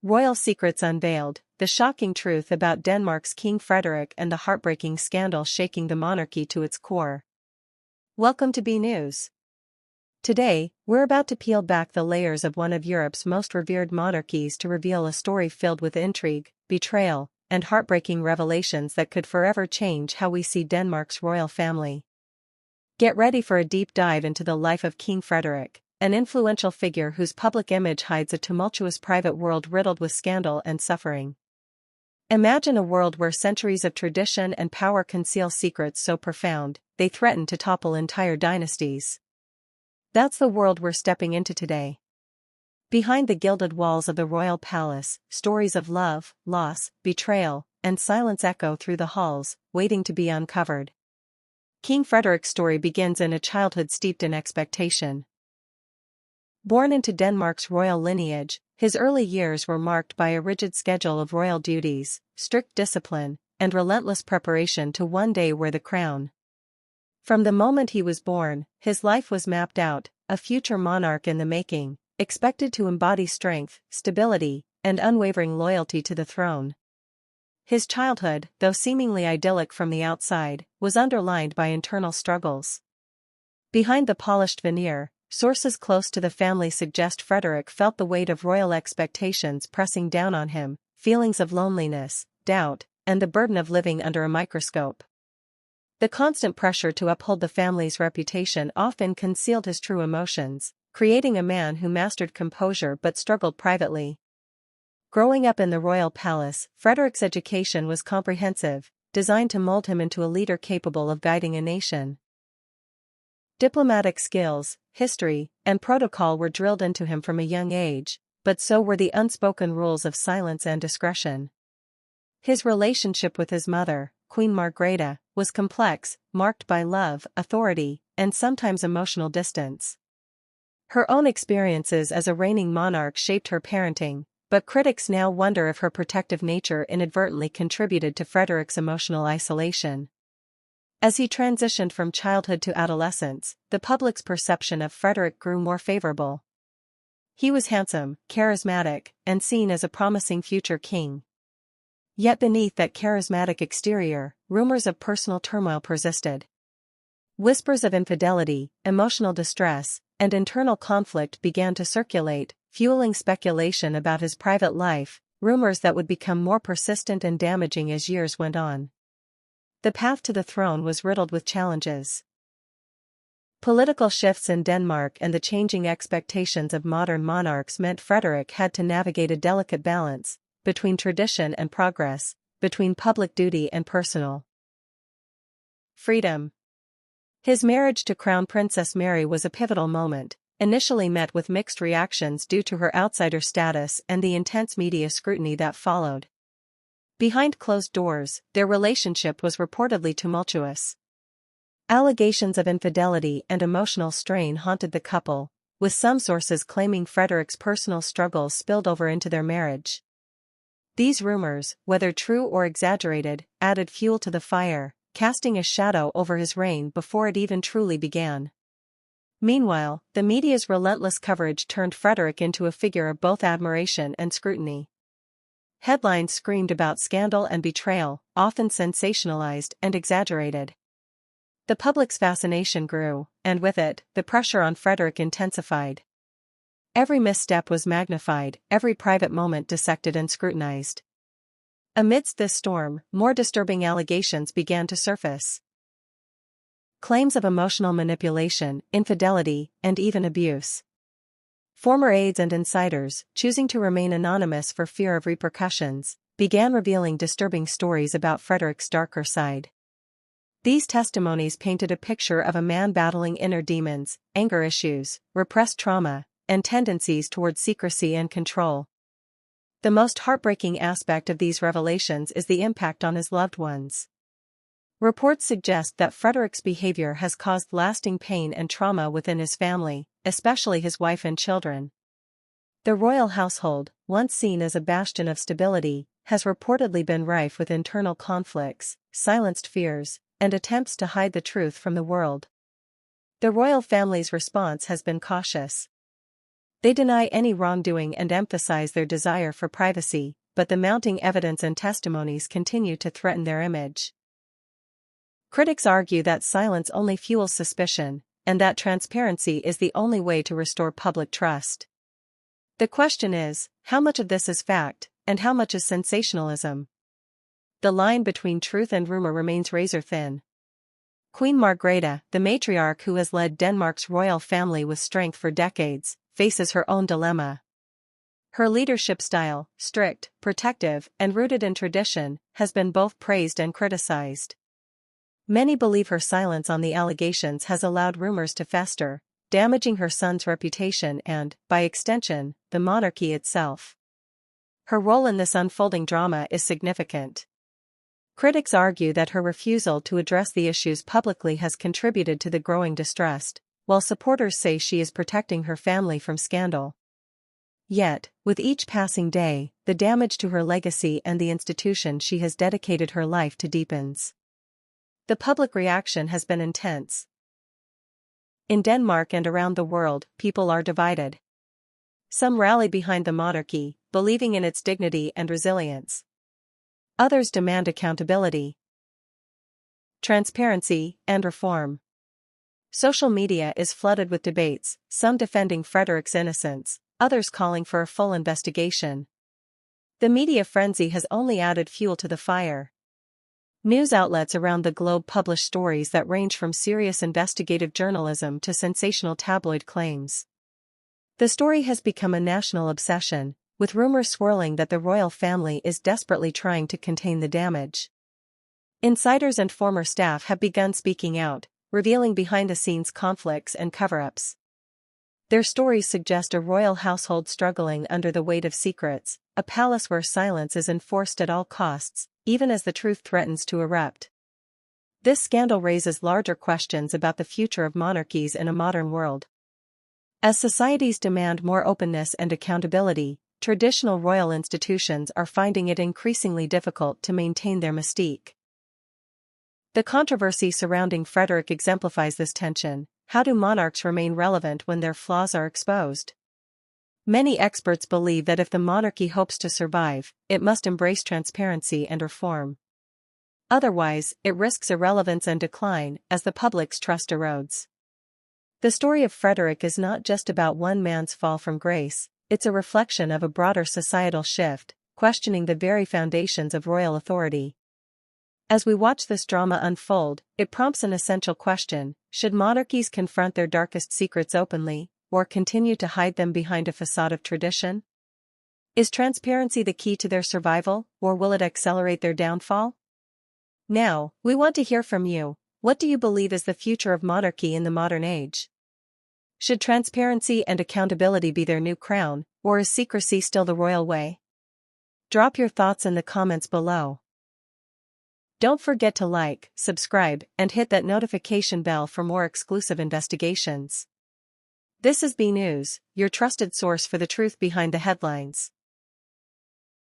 Royal secrets unveiled, the shocking truth about Denmark's King Frederik and the heartbreaking scandal shaking the monarchy to its core. Welcome to B News. Today, we're about to peel back the layers of one of Europe's most revered monarchies to reveal a story filled with intrigue, betrayal, and heartbreaking revelations that could forever change how we see Denmark's royal family. Get ready for a deep dive into the life of King Frederik, an influential figure whose public image hides a tumultuous private world riddled with scandal and suffering. Imagine a world where centuries of tradition and power conceal secrets so profound, they threaten to topple entire dynasties. That's the world we're stepping into today. Behind the gilded walls of the royal palace, stories of love, loss, betrayal, and silence echo through the halls, waiting to be uncovered. King Frederik's story begins in a childhood steeped in expectation. Born into Denmark's royal lineage, his early years were marked by a rigid schedule of royal duties, strict discipline, and relentless preparation to one day wear the crown. From the moment he was born, his life was mapped out, a future monarch in the making, expected to embody strength, stability, and unwavering loyalty to the throne. His childhood, though seemingly idyllic from the outside, was underlined by internal struggles. Behind the polished veneer, sources close to the family suggest Frederik felt the weight of royal expectations pressing down on him, feelings of loneliness, doubt, and the burden of living under a microscope. The constant pressure to uphold the family's reputation often concealed his true emotions, creating a man who mastered composure but struggled privately. Growing up in the royal palace, Frederik's education was comprehensive, designed to mold him into a leader capable of guiding a nation. Diplomatic skills, history, and protocol were drilled into him from a young age, but so were the unspoken rules of silence and discretion. His relationship with his mother, Queen Margrethe, was complex, marked by love, authority, and sometimes emotional distance. Her own experiences as a reigning monarch shaped her parenting, but critics now wonder if her protective nature inadvertently contributed to Frederik's emotional isolation. As he transitioned from childhood to adolescence, the public's perception of Frederik grew more favorable. He was handsome, charismatic, and seen as a promising future king. Yet beneath that charismatic exterior, rumors of personal turmoil persisted. Whispers of infidelity, emotional distress, and internal conflict began to circulate, fueling speculation about his private life, rumors that would become more persistent and damaging as years went on. The path to the throne was riddled with challenges. Political shifts in Denmark and the changing expectations of modern monarchs meant Frederik had to navigate a delicate balance between tradition and progress, between public duty and personal freedom. His marriage to Crown Princess Mary was a pivotal moment, initially met with mixed reactions due to her outsider status and the intense media scrutiny that followed. Behind closed doors, their relationship was reportedly tumultuous. Allegations of infidelity and emotional strain haunted the couple, with some sources claiming Frederik's personal struggles spilled over into their marriage. These rumors, whether true or exaggerated, added fuel to the fire, casting a shadow over his reign before it even truly began. Meanwhile, the media's relentless coverage turned Frederik into a figure of both admiration and scrutiny. Headlines screamed about scandal and betrayal, often sensationalized and exaggerated. The public's fascination grew, and with it, the pressure on Frederik intensified. Every misstep was magnified, every private moment dissected and scrutinized. Amidst this storm, more disturbing allegations began to surface. Claims of emotional manipulation, infidelity, and even abuse. Former aides and insiders, choosing to remain anonymous for fear of repercussions, began revealing disturbing stories about Frederik's darker side. These testimonies painted a picture of a man battling inner demons, anger issues, repressed trauma, and tendencies toward secrecy and control. The most heartbreaking aspect of these revelations is the impact on his loved ones. Reports suggest that Frederik's behavior has caused lasting pain and trauma within his family, especially his wife and children. The royal household, once seen as a bastion of stability, has reportedly been rife with internal conflicts, silenced fears, and attempts to hide the truth from the world. The royal family's response has been cautious. They deny any wrongdoing and emphasize their desire for privacy, but the mounting evidence and testimonies continue to threaten their image. Critics argue that silence only fuels suspicion, and that transparency is the only way to restore public trust. The question is, how much of this is fact, and how much is sensationalism? The line between truth and rumor remains razor-thin. Queen Margrethe, the matriarch who has led Denmark's royal family with strength for decades, faces her own dilemma. Her leadership style, strict, protective, and rooted in tradition, has been both praised and criticized. Many believe her silence on the allegations has allowed rumors to fester, damaging her son's reputation and, by extension, the monarchy itself. Her role in this unfolding drama is significant. Critics argue that her refusal to address the issues publicly has contributed to the growing distrust, while supporters say she is protecting her family from scandal. Yet, with each passing day, the damage to her legacy and the institution she has dedicated her life to deepens. The public reaction has been intense. In Denmark and around the world, people are divided. Some rally behind the monarchy, believing in its dignity and resilience. Others demand accountability, transparency, and reform. Social media is flooded with debates, some defending Frederik's innocence, others calling for a full investigation. The media frenzy has only added fuel to the fire. News outlets around the globe publish stories that range from serious investigative journalism to sensational tabloid claims. The story has become a national obsession, with rumors swirling that the royal family is desperately trying to contain the damage. Insiders and former staff have begun speaking out, revealing behind-the-scenes conflicts and cover-ups. Their stories suggest a royal household struggling under the weight of secrets, a palace where silence is enforced at all costs, even as the truth threatens to erupt. This scandal raises larger questions about the future of monarchies in a modern world. As societies demand more openness and accountability, traditional royal institutions are finding it increasingly difficult to maintain their mystique. The controversy surrounding Frederik exemplifies this tension. How do monarchs remain relevant when their flaws are exposed? Many experts believe that if the monarchy hopes to survive, it must embrace transparency and reform. Otherwise, it risks irrelevance and decline as the public's trust erodes. The story of Frederik is not just about one man's fall from grace, it's a reflection of a broader societal shift, questioning the very foundations of royal authority. As we watch this drama unfold, it prompts an essential question: should monarchies confront their darkest secrets openly, or continue to hide them behind a facade of tradition? Is transparency the key to their survival, or will it accelerate their downfall? Now, we want to hear from you. What do you believe is the future of monarchy in the modern age? Should transparency and accountability be their new crown, or is secrecy still the royal way? Drop your thoughts in the comments below. Don't forget to like, subscribe, and hit that notification bell for more exclusive investigations. This is B News, your trusted source for the truth behind the headlines.